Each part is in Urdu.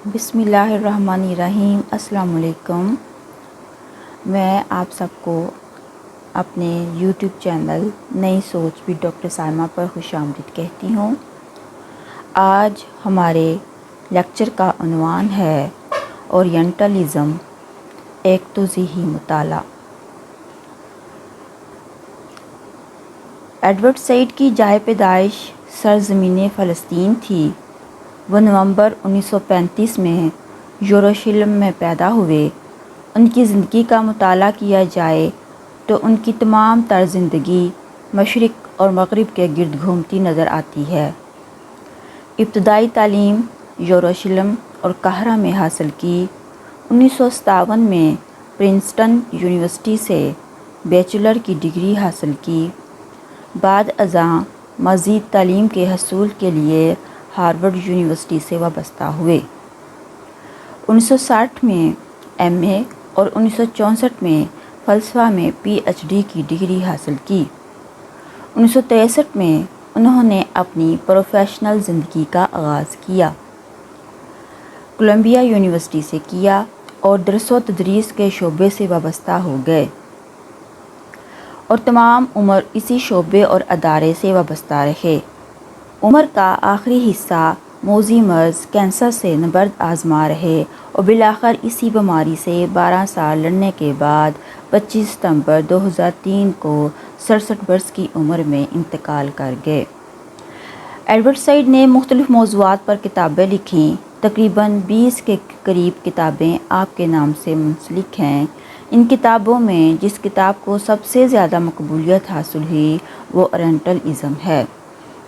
بسم اللہ الرحمن الرحیم۔ السلام علیکم۔ میں آپ سب کو اپنے یوٹیوب چینل نئی سوچ بھی ڈاکٹر سائمہ پر خوش آمدید کہتی ہوں۔ آج ہمارے لیکچر کا عنوان ہے اورینٹلزم، ایک توضیحی مطالعہ۔ ایڈورڈ سعید کی جائے پیدائش سرزمین فلسطین تھی۔ وہ نومبر 1935 میں یروشلم میں پیدا ہوئے۔ ان کی زندگی کا مطالعہ کیا جائے تو ان کی تمام طرز زندگی مشرق اور مغرب کے گرد گھومتی نظر آتی ہے۔ ابتدائی تعلیم یروشلم اور قاہرہ میں حاصل کی۔ 1957 میں پرنسٹن یونیورسٹی سے بیچلر کی ڈگری حاصل کی۔ بعد ازاں مزید تعلیم کے حصول کے لیے ہارورڈ یونیورسٹی سے وابستہ ہوئے۔ 1960 میں ایم اے اور 1964 میں فلسفہ میں پی ایچ ڈی کی ڈگری حاصل کی۔ 1963 میں انہوں نے اپنی پروفیشنل زندگی کا آغاز کیا۔ کولمبیا یونیورسٹی سے کیا اور درس و تدریس کے شعبے سے وابستہ ہو گئے اور تمام عمر اسی شعبے اور ادارے سے وابستہ رہے۔ عمر کا آخری حصہ موذی مرض کینسر سے نبرد آزما رہے اور بالآخر اسی بیماری سے 12 سال لڑنے کے بعد 25 ستمبر 2003 کو 67 برس کی عمر میں انتقال کر گئے۔ ایڈورڈ سعید نے مختلف موضوعات پر کتابیں لکھیں۔ تقریباً 20 کے قریب کتابیں آپ کے نام سے منسلک ہیں۔ ان کتابوں میں جس کتاب کو سب سے زیادہ مقبولیت حاصل ہوئی وہ اورینٹلزم ہے۔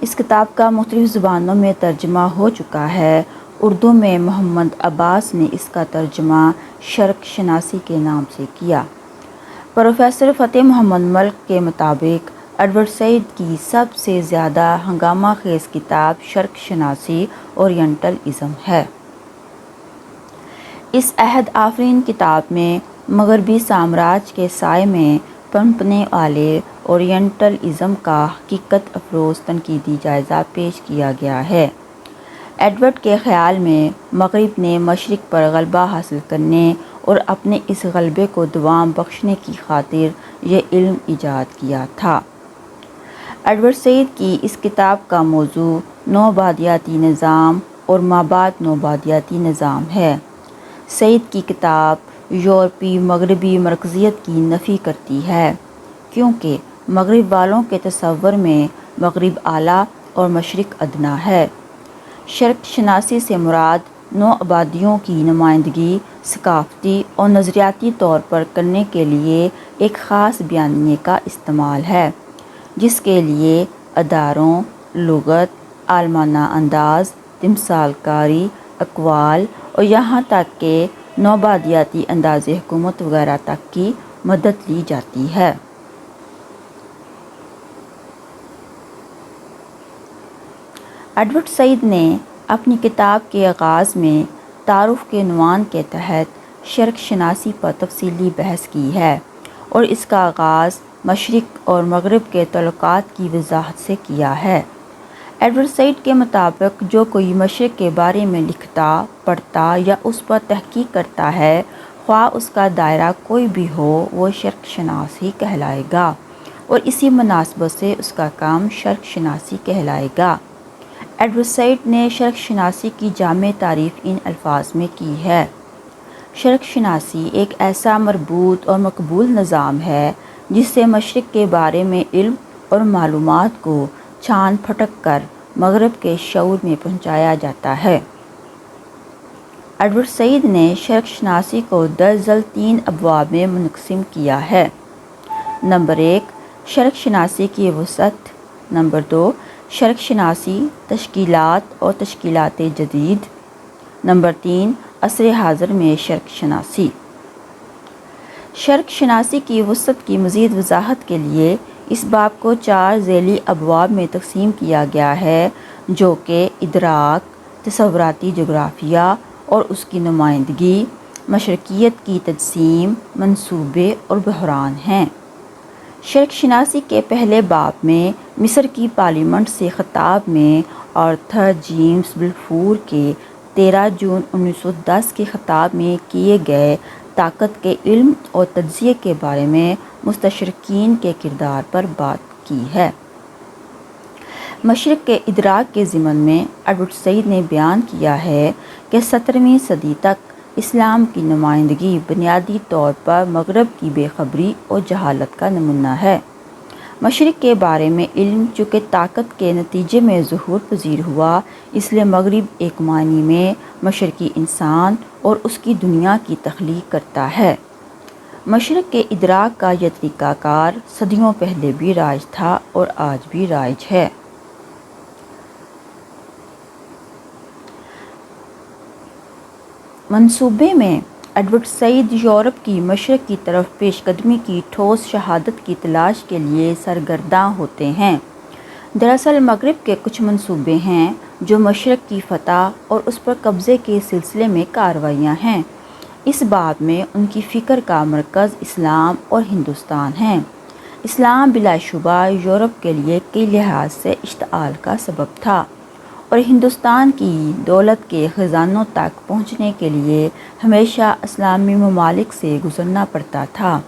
اس کتاب کا مختلف زبانوں میں ترجمہ ہو چکا ہے۔ اردو میں محمد عباس نے اس کا ترجمہ شرق شناسی کے نام سے کیا۔ پروفیسر فتح محمد ملک کے مطابق ایڈورڈ سعید کی سب سے زیادہ ہنگامہ خیز کتاب شرق شناسی اورینٹلزم ہے۔ اس عہد آفرین کتاب میں مغربی سامراج کے سائے میں پنپنے والے اورینٹلزم کا حقیقت افروز تنقیدی جائزہ پیش کیا گیا ہے۔ ایڈورڈ کے خیال میں مغرب نے مشرق پر غلبہ حاصل کرنے اور اپنے اس غلبے کو دوام بخشنے کی خاطر یہ علم ایجاد کیا تھا۔ ایڈورڈ سعید کی اس کتاب کا موضوع نوآبادیاتی نظام اور مابعد نوآبادیاتی نظام ہے۔ سعید کی کتاب یورپی مغربی مرکزیت کی نفی کرتی ہے، کیونکہ مغرب والوں کے تصور میں مغرب اعلیٰ اور مشرق ادنیٰ ہے۔ شرق شناسی سے مراد نوآبادیوں کی نمائندگی ثقافتی اور نظریاتی طور پر کرنے کے لیے ایک خاص بیانیے کا استعمال ہے، جس کے لیے اداروں، لغت، عالمانہ انداز، تمثال کاری، اقوال اور یہاں تک کہ نوآبادیاتی انداز حکومت وغیرہ تک کی مدد لی جاتی ہے۔ ایڈورڈ سعید نے اپنی کتاب کے آغاز میں تعارف کے عنوان کے تحت شرق شناسی پر تفصیلی بحث کی ہے اور اس کا آغاز مشرق اور مغرب کے تعلقات کی وضاحت سے کیا ہے۔ ایڈورڈ سعید کے مطابق جو کوئی مشرق کے بارے میں لکھتا، پڑھتا یا اس پر تحقیق کرتا ہے، خواہ اس کا دائرہ کوئی بھی ہو، وہ شرق شناس ہی کہلائے گا اور اسی مناسبت سے اس کا کام شرق شناسی کہلائے گا۔ ایڈورڈ سعید نے شرق شناسی کی جامع تعریف ان الفاظ میں کی ہے: شرق شناسی ایک ایسا مربوط اور مقبول نظام ہے جس سے مشرق کے بارے میں علم اور معلومات کو چھان پھٹک کر مغرب کے شعور میں پہنچایا جاتا ہے۔ ایڈورڈ سعید نے شرق شناسی کو دراصل 3 ابواب میں منقسم کیا ہے۔ نمبر 1، شرق شناسی کی وسعت۔ نمبر 2، شرق شناسی تشکیلات اور تشکیلات جدید۔ نمبر 3، عصر حاضر میں شرق شناسی۔ شرق شناسی کی وسعت کی مزید وضاحت کے لیے اس باب کو 4 ذیلی ابواب میں تقسیم کیا گیا ہے، جو کہ ادراک، تصوراتی جغرافیہ اور اس کی نمائندگی، مشرقیت کی تجسیم، منصوبے اور بحران ہیں۔ شرق شناسی کے پہلے باب میں مصر کی پارلیمنٹ سے خطاب میں آرتھر جیمس بلفور کے 13 جون 1910 کے خطاب میں کیے گئے طاقت کے علم اور تجزیے کے بارے میں مستشرقین کے کردار پر بات کی ہے۔ مشرق کے ادراک کے ضمن میں ایڈورڈ سعید نے بیان کیا ہے کہ 17ویں صدی تک اسلام کی نمائندگی بنیادی طور پر مغرب کی بے خبری اور جہالت کا نمونہ ہے۔ مشرق کے بارے میں علم چونکہ طاقت کے نتیجے میں ظہور پذیر ہوا، اس لیے مغرب ایک معنی میں مشرقی انسان اور اس کی دنیا کی تخلیق کرتا ہے۔ مشرق کے ادراک کا یہ طریقہ کار صدیوں پہلے بھی رائج تھا اور آج بھی رائج ہے۔ منصوبے میں ایڈورڈ سعید یورپ کی مشرق کی طرف پیش قدمی کی ٹھوس شہادت کی تلاش کے لیے سرگرداں ہوتے ہیں۔ دراصل مغرب کے کچھ منصوبے ہیں جو مشرق کی فتح اور اس پر قبضے کے سلسلے میں کارروائیاں ہیں۔ اس باب میں ان کی فکر کا مرکز اسلام اور ہندوستان ہے۔ اسلام بلا شبہ یورپ کے لیے کئی لحاظ سے اشتعال کا سبب تھا اور ہندوستان کی دولت کے خزانوں تک پہنچنے کے لیے ہمیشہ اسلامی ممالک سے گزرنا پڑتا تھا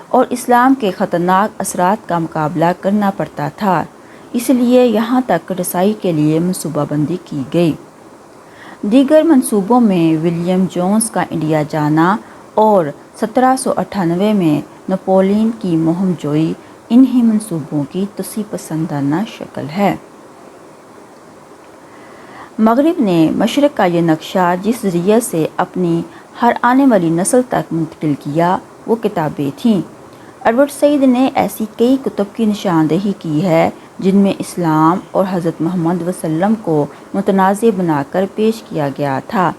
اور اسلام کے خطرناک اثرات کا مقابلہ کرنا پڑتا تھا، اس لیے یہاں تک رسائی کے لیے منصوبہ بندی کی گئی۔ دیگر منصوبوں میں ولیم جونز کا انڈیا جانا اور 1798 میں نپولین کی مہم جوئی انہی منصوبوں کی توسیع پسندانہ شکل ہے۔ مغرب نے مشرق کا یہ نقشہ جس ذریعے سے اپنی ہر آنے والی نسل تک منتقل کیا وہ کتابیں تھیں۔ ایڈورڈ سعید نے ایسی کئی کتب کی نشاندہی کی ہے جن میں اسلام اور حضرت محمد وسلم کو متنازع بنا کر پیش کیا گیا تھا۔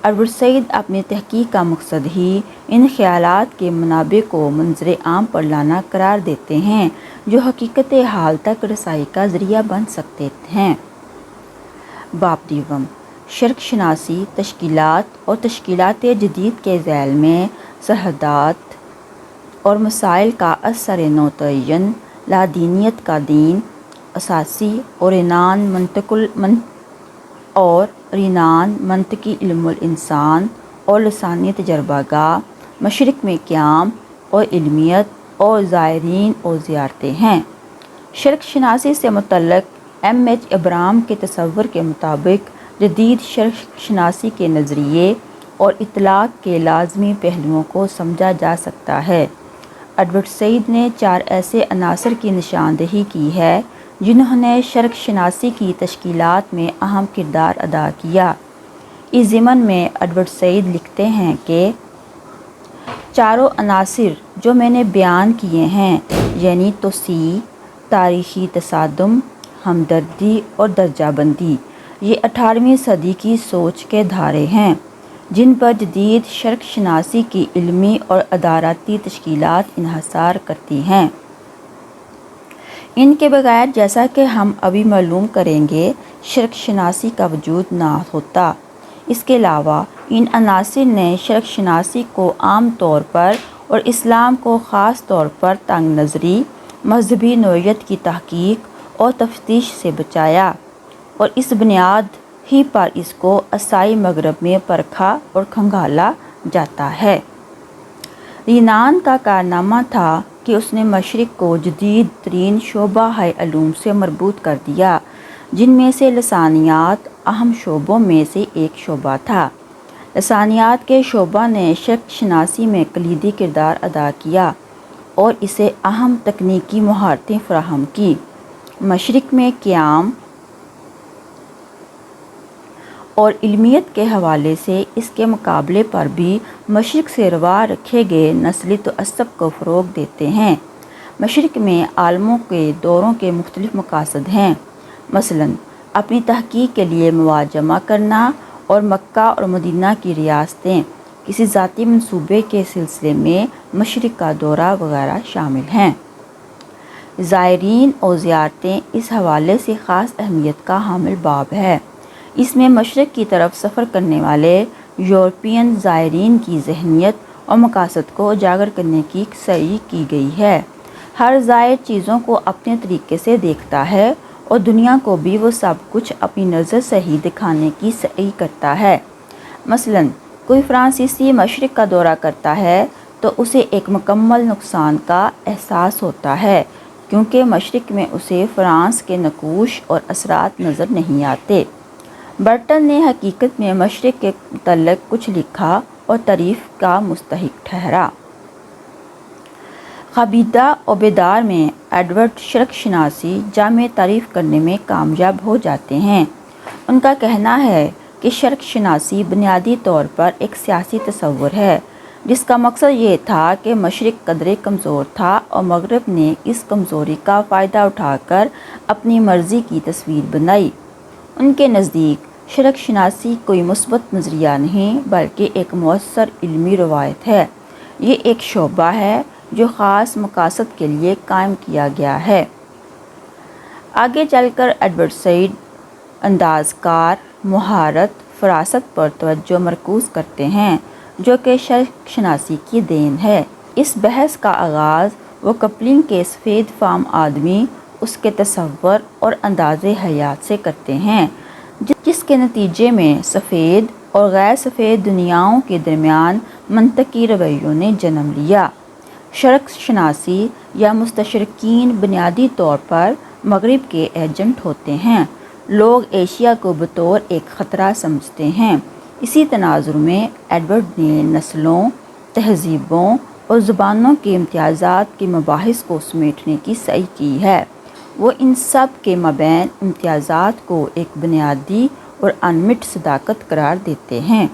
ایڈورڈ سعید اپنی تحقیق کا مقصد ہی ان خیالات کے منابع کو منظر عام پر لانا قرار دیتے ہیں جو حقیقت حال تک رسائی کا ذریعہ بن سکتے ہیں۔ باب دیوم، شرق شناسی تشکیلات اور تشکیلات جدید کے ذیل میں سرحدات اور مسائل کا اثر نو تعین، لادینیت کا دین اساسی اور رینان منطقی علم الانسان اور لسانی تجربہ گاہ، مشرق میں قیام اور علمیت اور زائرین اور زیارتیں ہیں۔ شرق شناسی سے متعلق M.H. ابرام کے تصور کے مطابق جدید شرق شناسی کے نظریے اور اطلاق کے لازمی پہلوؤں کو سمجھا جا سکتا ہے۔ ایڈورڈ سعید نے 4 ایسے عناصر کی نشاندہی کی ہے جنہوں نے شرق شناسی کی تشکیلات میں اہم کردار ادا کیا۔ اس ضمن میں ایڈورڈ سعید لکھتے ہیں کہ 4 عناصر جو میں نے بیان کیے ہیں یعنی توسیع، تاریخی تصادم، ہمدردی اور درجہ بندی، یہ 18ویں صدی کی سوچ کے دھارے ہیں جن پر جدید شرق شناسی کی علمی اور اداراتی تشکیلات انحصار کرتی ہیں۔ ان کے بغیر جیسا کہ ہم ابھی معلوم کریں گے شرق شناسی کا وجود نہ ہوتا۔ اس کے علاوہ ان عناصر نے شرق شناسی کو عام طور پر اور اسلام کو خاص طور پر تنگ نظری، مذہبی نوعیت کی تحقیق اور تفتیش سے بچایا اور اس بنیاد ہی پر اس کو عیسائی مغرب میں پرکھا اور کھنگالا جاتا ہے۔ رینان کا کارنامہ تھا کہ اس نے مشرق کو جدید ترین شعبہ علوم سے مربوط کر دیا جن میں سے لسانیات اہم شعبوں میں سے ایک شعبہ تھا۔ لسانیات کے شعبہ نے شرق شناسی میں کلیدی کردار ادا کیا اور اسے اہم تکنیکی مہارتیں فراہم کی۔ مشرق میں قیام اور علمیت کے حوالے سے اس کے مقابلے پر بھی مشرق سے روا رکھے گئے نسلی تعصب کو فروغ دیتے ہیں۔ مشرق میں عالموں کے دوروں کے مختلف مقاصد ہیں، مثلاً اپنی تحقیق کے لیے مواد جمع کرنا اور مکہ اور مدینہ کی ریاستیں کسی ذاتی منصوبے کے سلسلے میں مشرق کا دورہ وغیرہ شامل ہیں۔ زائرین اور زیارتیں اس حوالے سے خاص اہمیت کا حامل باب ہے۔ اس میں مشرق کی طرف سفر کرنے والے یورپین زائرین کی ذہنیت اور مقاصد کو اجاگر کرنے کی سعی کی گئی ہے۔ ہر زائر چیزوں کو اپنے طریقے سے دیکھتا ہے اور دنیا کو بھی وہ سب کچھ اپنی نظر سے ہی دکھانے کی سعی کرتا ہے۔ مثلاً کوئی فرانسیسی مشرق کا دورہ کرتا ہے تو اسے ایک مکمل نقصان کا احساس ہوتا ہے، کیونکہ مشرق میں اسے فرانس کے نقوش اور اثرات نظر نہیں آتے۔ برٹن نے حقیقت میں مشرق کے متعلق کچھ لکھا اور تعریف کا مستحق ٹھہرا۔ قبیدہ و بیدار میں ایڈورڈ شرق شناسی جامع تعریف کرنے میں کامیاب ہو جاتے ہیں۔ ان کا کہنا ہے کہ شرق شناسی بنیادی طور پر ایک سیاسی تصور ہے، جس کا مقصد یہ تھا کہ مشرق قدرے کمزور تھا اور مغرب نے اس کمزوری کا فائدہ اٹھا کر اپنی مرضی کی تصویر بنائی۔ ان کے نزدیک شرق شناسی کوئی مثبت نظریہ نہیں بلکہ ایک مؤثر علمی روایت ہے۔ یہ ایک شعبہ ہے جو خاص مقاصد کے لیے قائم کیا گیا ہے۔ آگے چل کر ایڈورڈ سعید انداز کار، مہارت، فراست پر توجہ مرکوز کرتے ہیں، جو کہ شرق شناسی کی دین ہے۔ اس بحث کا آغاز وہ کپلنگ کے سفید فام آدمی، اس کے تصور اور انداز حیات سے کرتے ہیں، جس کے نتیجے میں سفید اور غیر سفید دنیاؤں کے درمیان منطقی رویوں نے جنم لیا۔ شرق شناسی یا مستشرقین بنیادی طور پر مغرب کے ایجنٹ ہوتے ہیں۔ لوگ ایشیا کو بطور ایک خطرہ سمجھتے ہیں۔ اسی تناظر میں ایڈورڈ نے نسلوں، تہذیبوں اور زبانوں کے امتیازات کے مباحث کو سمیٹنے کی سعی کی ہے۔ وہ ان سب کے مابین امتیازات کو ایک بنیادی اور انمٹ صداقت قرار دیتے ہیں۔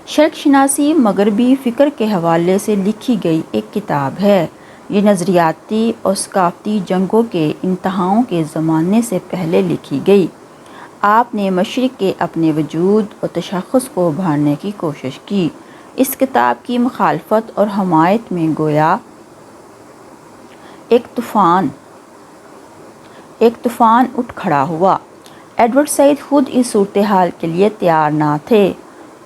شرق شناسی مغربی فکر کے حوالے سے لکھی گئی ایک کتاب ہے۔ یہ نظریاتی اور ثقافتی جنگوں کے انتہاؤں کے زمانے سے پہلے لکھی گئی۔ آپ نے مشرق کے اپنے وجود اور تشخص کو ابھارنے کی کوشش کی۔ اس کتاب کی مخالفت اور حمایت میں گویا ایک طوفان اٹھ کھڑا ہوا۔ ایڈورڈ سعید خود اس صورتحال کے لیے تیار نہ تھے۔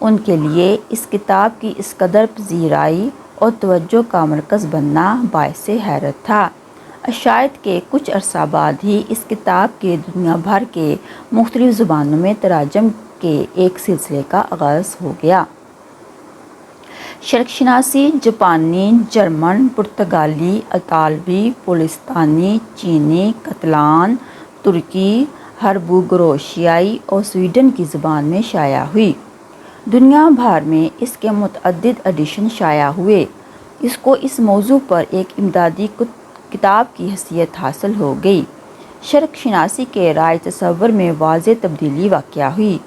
ان کے لیے اس کتاب کی اس قدر پذیرائی اور توجہ کا مرکز بننا باعث حیرت تھا۔ شاید کہ کچھ عرصہ بعد ہی اس کتاب کے دنیا بھر کے مختلف زبانوں میں تراجم کے ایک سلسلے کا آغاز ہو گیا۔ شرق شناسی جاپانی، جرمن، پرتگالی، اطالوی، پولستانی، چینی، کتالان، ترکی، ہربو کروشیائی اور سویڈن کی زبان میں شائع ہوئی۔ دنیا بھر میں اس کے متعدد ایڈیشن شائع ہوئے۔ اس کو اس موضوع پر ایک امدادی کتاب کی حیثیت حاصل ہو گئی۔ شرق شناسی کے رائج تصور میں واضح تبدیلی واقع ہوئی۔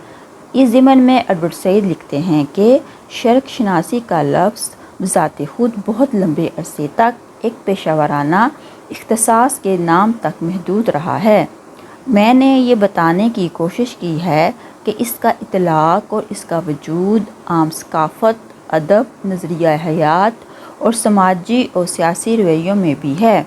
اس ضمن میں ایڈورڈ سعید لکھتے ہیں کہ شرق شناسی کا لفظ بذات خود بہت لمبے عرصے تک ایک پیشہ ورانہ اختصاص کے نام تک محدود رہا ہے۔ میں نے یہ بتانے کی کوشش کی ہے کہ اس کا اطلاق اور اس کا وجود عام ثقافت، ادب، نظریہ حیات اور سماجی اور سیاسی رویوں میں بھی ہے۔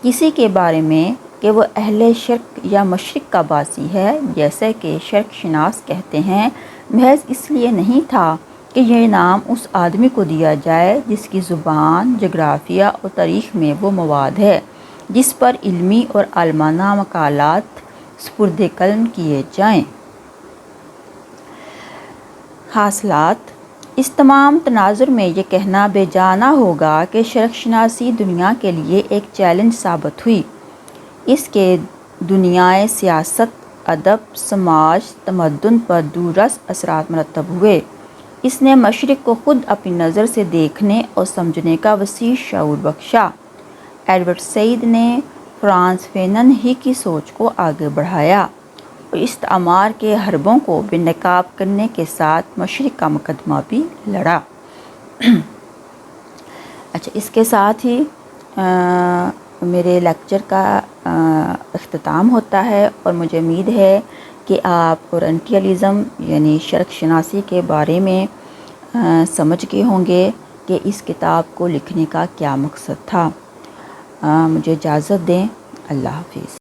کسی کے بارے میں کہ وہ اہل شرق یا مشرق کا باسی ہے، جیسے کہ شرق شناس کہتے ہیں، محض اس لیے نہیں تھا کہ یہ نام اس آدمی کو دیا جائے جس کی زبان، جغرافیہ اور تاریخ میں وہ مواد ہے جس پر علمی اور عالمانہ مقالات سپرد قلم کیے جائیں۔ حاصلات: اس تمام تناظر میں یہ کہنا بے جا نہ ہوگا کہ شرق شناسی دنیا کے لیے ایک چیلنج ثابت ہوئی۔ اس کے دنیائے سیاست، ادب، سماج، تمدن پر دوررس اثرات مرتب ہوئے۔ اس نے مشرق کو خود اپنی نظر سے دیکھنے اور سمجھنے کا وسیع شعور بخشا۔ ایڈورڈ سعید نے فرانس فینن ہی کی سوچ کو آگے بڑھایا اور استعمار کے حربوں کو بے نقاب کرنے کے ساتھ مشرق کا مقدمہ بھی لڑا۔ اس کے ساتھ ہی میرے لیکچر کا اختتام ہوتا ہے اور مجھے امید ہے کہ آپ اورینٹیلزم یعنی شرق شناسی کے بارے میں سمجھ گئے ہوں گے کہ اس کتاب کو لکھنے کا کیا مقصد تھا۔ مجھے اجازت دیں۔ اللہ حافظ۔